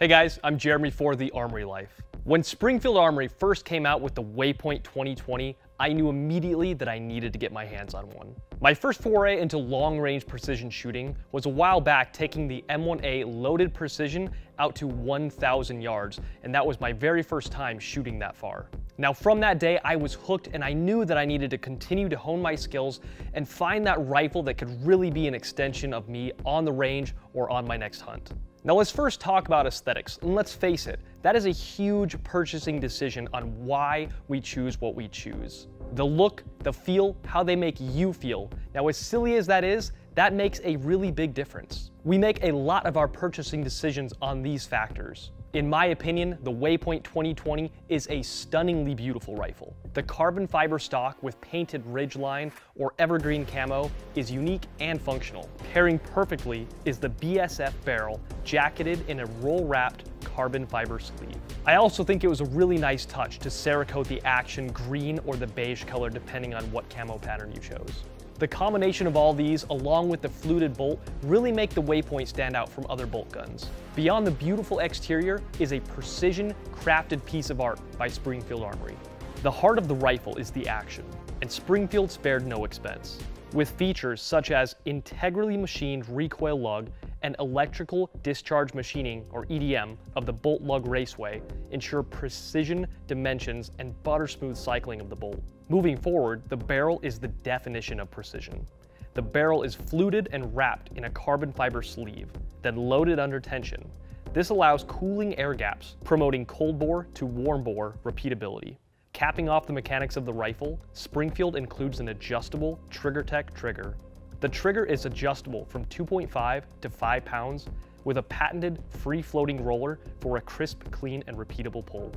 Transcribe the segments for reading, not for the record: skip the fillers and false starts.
Hey guys, I'm Jeremy for The Armory Life. When Springfield Armory first came out with the Waypoint 2020, I knew immediately that I needed to get my hands on one. My first foray into long-range precision shooting was a while back, taking the M1A loaded precision out to 1,000 yards, and that was my very first time shooting that far. Now from that day, I was hooked and I knew that I needed to continue to hone my skills and find that rifle that could really be an extension of me on the range or on my next hunt. Now let's first talk about aesthetics, and let's face it, that is a huge purchasing decision on why we choose what we choose. The look, the feel, how they make you feel. Now as silly as that is, that makes a really big difference. We make a lot of our purchasing decisions on these factors. In my opinion, the Waypoint 2020 is a stunningly beautiful rifle. The carbon fiber stock with painted ridgeline or evergreen camo is unique and functional. Pairing perfectly is the BSF barrel jacketed in a roll-wrapped carbon fiber sleeve. I also think it was a really nice touch to Cerakote the action green or the beige color depending on what camo pattern you chose. The combination of all these, along with the fluted bolt, really make the Waypoint stand out from other bolt guns. Beyond the beautiful exterior is a precision crafted piece of art by Springfield Armory. The heart of the rifle is the action, and Springfield spared no expense, with features such as integrally machined recoil lug and electrical discharge machining, or EDM, of the bolt lug raceway ensure precision dimensions and butter smooth cycling of the bolt. Moving forward, the barrel is the definition of precision. The barrel is fluted and wrapped in a carbon fiber sleeve, then loaded under tension. This allows cooling air gaps, promoting cold bore to warm bore repeatability. Capping off the mechanics of the rifle, Springfield includes an adjustable TriggerTech trigger. The trigger is adjustable from 2.5 to 5 pounds with a patented free-floating roller for a crisp, clean, and repeatable pull.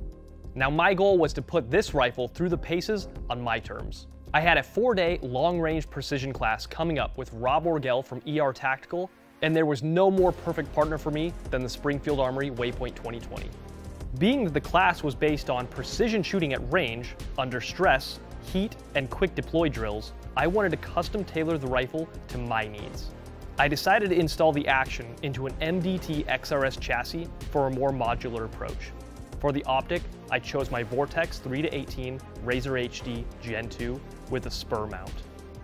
Now my goal was to put this rifle through the paces on my terms. I had a 4-day long-range precision class coming up with Rob Orgel from ER Tactical, and there was no more perfect partner for me than the Springfield Armory Waypoint 2020. Being that the class was based on precision shooting at range, under stress, heat, and quick deploy drills, I wanted to custom tailor the rifle to my needs. I decided to install the action into an MDT XRS chassis for a more modular approach. For the optic, I chose my Vortex 3-18 Razor HD Gen 2 with a spur mount.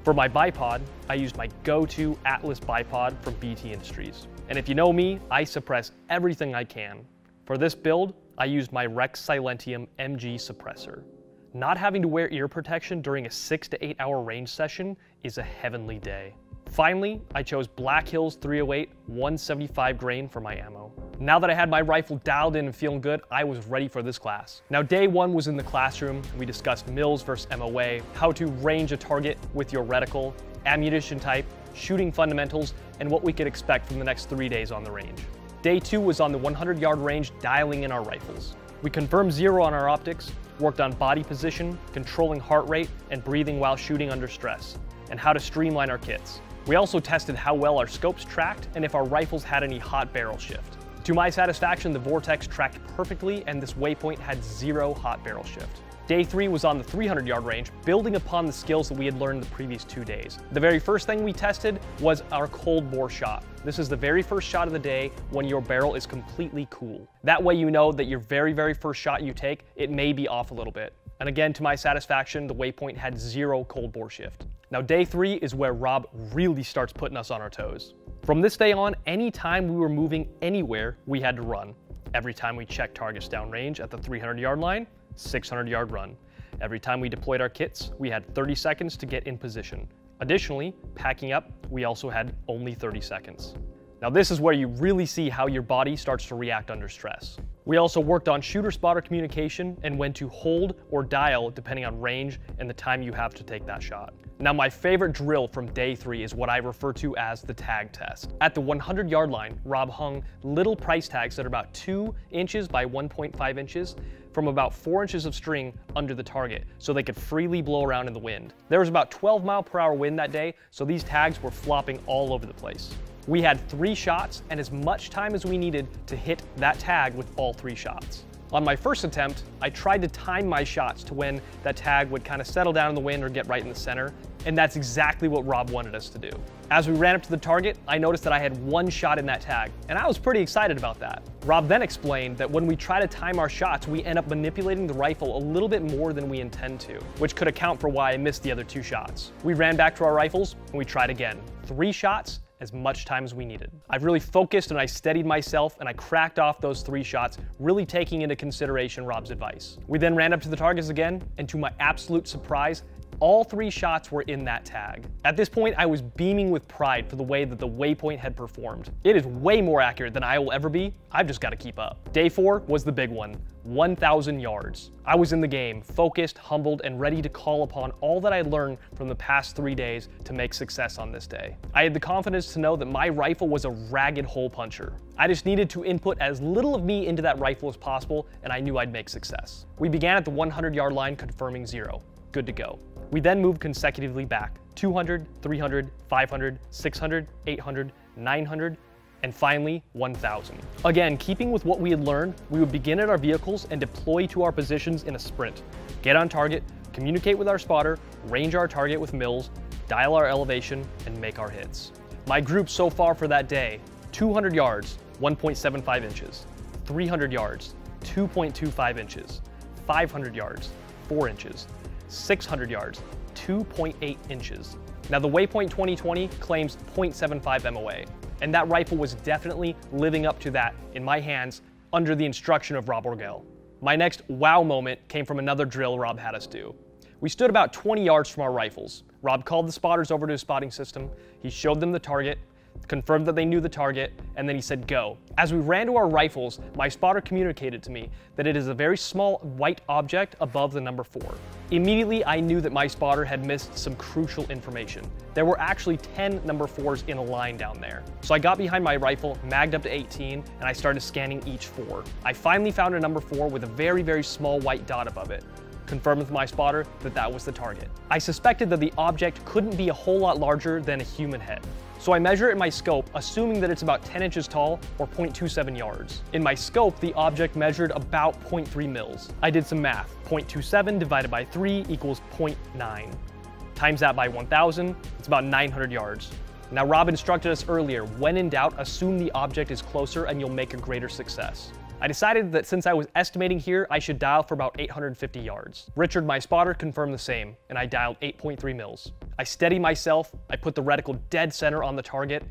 For my bipod, I used my go-to Atlas bipod from BT Industries. And if you know me, I suppress everything I can. For this build, I used my Rex Silentium MG suppressor. Not having to wear ear protection during a 6 to 8 hour range session is a heavenly day. Finally, I chose Black Hills 308 175 grain for my ammo. Now that I had my rifle dialed in and feeling good, I was ready for this class. Now day one was in the classroom. We discussed mills versus MOA, how to range a target with your reticle, ammunition type, shooting fundamentals, and what we could expect from the next 3 days on the range. Day two was on the 100-yard range, dialing in our rifles. We confirmed zero on our optics, worked on body position, controlling heart rate, and breathing while shooting under stress, and how to streamline our kits. We also tested how well our scopes tracked and if our rifles had any hot barrel shift. To my satisfaction, the Vortex tracked perfectly and this Waypoint had zero hot barrel shift. Day three was on the 300-yard range, building upon the skills that we had learned the previous 2 days. The very first thing we tested was our cold bore shot. This is the very first shot of the day when your barrel is completely cool. That way you know that your very first shot you take, it may be off a little bit. And again, to my satisfaction, the Waypoint had zero cold bore shift. Now day three is where Rob really starts putting us on our toes. From this day on, anytime we were moving anywhere, we had to run. Every time we checked targets downrange at the 300-yard line, 600-yard run. Every time we deployed our kits, we had 30 seconds to get in position. Additionally, packing up, we also had only 30 seconds. Now this is where you really see how your body starts to react under stress. We also worked on shooter-spotter communication and when to hold or dial depending on range and the time you have to take that shot. Now my favorite drill from day three is what I refer to as the tag test. At the 100-yard line, Rob hung little price tags that are about 2 inches by 1.5 inches from about 4 inches of string under the target so they could freely blow around in the wind. There was about 12-mile-per-hour wind that day, so these tags were flopping all over the place. We had 3 shots and as much time as we needed to hit that tag with all 3 shots. On my first attempt, I tried to time my shots to when that tag would kind of settle down in the wind or get right in the center. And that's exactly what Rob wanted us to do. As we ran up to the target, I noticed that I had one shot in that tag, and I was pretty excited about that. Rob then explained that when we try to time our shots, we end up manipulating the rifle a little bit more than we intend to, which could account for why I missed the other 2 shots. We ran back to our rifles, and we tried again. 3 shots, as much time as we needed. I really focused and I steadied myself, and I cracked off those 3 shots, really taking into consideration Rob's advice. We then ran up to the targets again, and to my absolute surprise, all 3 shots were in that tag. At this point, I was beaming with pride for the way that the Waypoint had performed. It is way more accurate than I will ever be. I've just got to keep up. Day 4 was the big one. 1,000 yards. I was in the game, focused, humbled, and ready to call upon all that I learned from the past 3 days to make success on this day. I had the confidence to know that my rifle was a ragged hole puncher. I just needed to input as little of me into that rifle as possible, and I knew I'd make success. We began at the 100-yard line, confirming 0. Good to go. We then moved consecutively back, 200, 300, 500, 600, 800, 900, and finally 1,000. Again, keeping with what we had learned, we would begin at our vehicles and deploy to our positions in a sprint. Get on target, communicate with our spotter, range our target with mills, dial our elevation, and make our hits. My group so far for that day: 200 yards, 1.75 inches, 300 yards, 2.25 inches, 500 yards, 4 inches, 600 yards, 2.8 inches. Now the Waypoint 2020 claims 0.75 MOA, and that rifle was definitely living up to that in my hands under the instruction of Rob Orgel. My next wow moment came from another drill Rob had us do. We stood about 20 yards from our rifles. Rob called the spotters over to his spotting system. He showed them the target, confirmed that they knew the target, and then he said go. As we ran to our rifles, my spotter communicated to me that it is a very small white object above the number 4. Immediately, I knew that my spotter had missed some crucial information. There were actually 10 number 4s in a line down there. So I got behind my rifle, magged up to 18, and I started scanning each 4. I finally found a number 4 with a very, very small white dot above it. Confirmed with my spotter that that was the target. I suspected that the object couldn't be a whole lot larger than a human head. So I measure it in my scope, assuming that it's about 10 inches tall or 0.27 yards. In my scope, the object measured about 0.3 mils. I did some math. 0.27 divided by 3 equals 0.9. Times that by 1,000, it's about 900 yards. Now Rob instructed us earlier, when in doubt, assume the object is closer and you'll make a greater success. I decided that since I was estimating here, I should dial for about 850 yards. Richard, my spotter, confirmed the same, and I dialed 8.3 mils. I steadied myself, I put the reticle dead center on the target,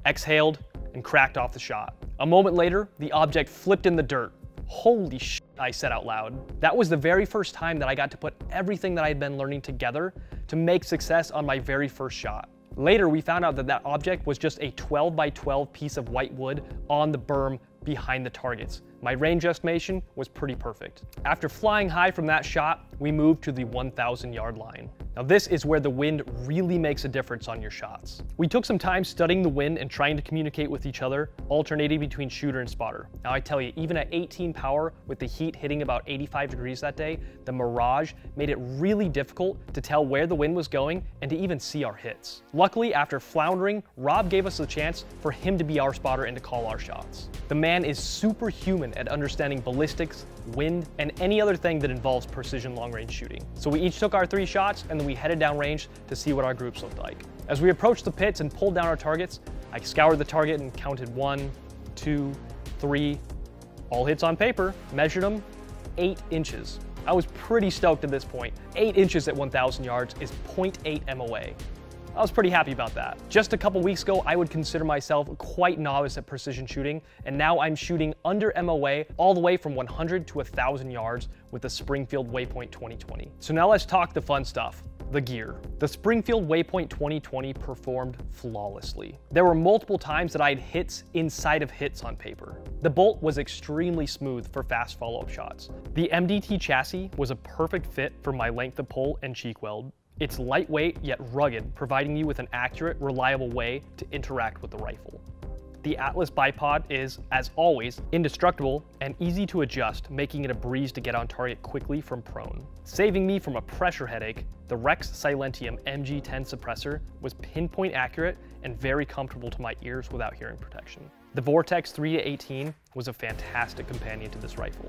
exhaled, and cracked off the shot. A moment later, the object flipped in the dirt. Holy shit, I said out loud. That was the very first time that I got to put everything that I had been learning together to make success on my very first shot. Later, we found out that that object was just a 12 by 12 piece of white wood on the berm behind the targets. My range estimation was pretty perfect. After flying high from that shot, we moved to the 1,000 yard line. Now this is where the wind really makes a difference on your shots. We took some time studying the wind and trying to communicate with each other, alternating between shooter and spotter. Now I tell you, even at 18 power with the heat hitting about 85 degrees that day, the mirage made it really difficult to tell where the wind was going and to even see our hits. Luckily, after floundering, Rob gave us a chance for him to be our spotter and to call our shots. The man is superhuman at understanding ballistics, wind, and any other thing that involves precision long-range shooting. So we each took our 3 shots and then we headed downrange to see what our groups looked like. As we approached the pits and pulled down our targets, I scoured the target and counted 1, 2, 3, all hits on paper, measured them, 8 inches. I was pretty stoked at this point. 8 inches at 1,000 yards is 0.8 MOA. I was pretty happy about that. Just a couple weeks ago, I would consider myself quite novice at precision shooting, and now I'm shooting under MOA all the way from 100 to 1,000 yards with the Springfield Waypoint 2020. So now let's talk the fun stuff. The gear. The Springfield Waypoint 2020 performed flawlessly. There were multiple times that I had hits inside of hits on paper. The bolt was extremely smooth for fast follow-up shots. The MDT chassis was a perfect fit for my length of pull and cheek weld. It's lightweight yet rugged, providing you with an accurate, reliable way to interact with the rifle. The Atlas bipod is, as always, indestructible and easy to adjust, making it a breeze to get on target quickly from prone. Saving me from a pressure headache, the Rex Silentium MG10 suppressor was pinpoint accurate and very comfortable to my ears without hearing protection. The Vortex 3-18 was a fantastic companion to this rifle.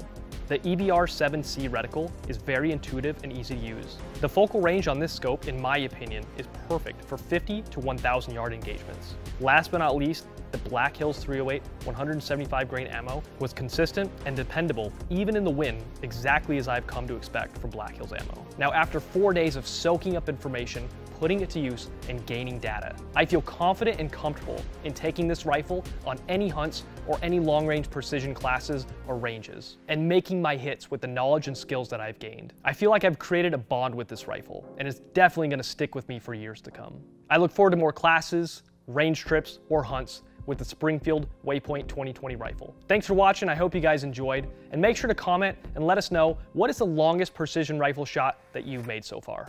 The EBR-7C reticle is very intuitive and easy to use. The focal range on this scope, in my opinion, is perfect for 50 to 1,000 yard engagements. Last but not least, the Black Hills 308 175 grain ammo was consistent and dependable even in the wind, exactly as I've come to expect from Black Hills ammo. Now, after 4 days of soaking up information, putting it to use, and gaining data, I feel confident and comfortable in taking this rifle on any hunts or any long-range precision classes or ranges, and making my hits with the knowledge and skills that I've gained. I feel like I've created a bond with this rifle, and it's definitely going to stick with me for years to come. I look forward to more classes, range trips, or hunts with the Springfield Waypoint 2020 rifle. Thanks for watching, I hope you guys enjoyed, and make sure to comment and let us know what is the longest precision rifle shot that you've made so far.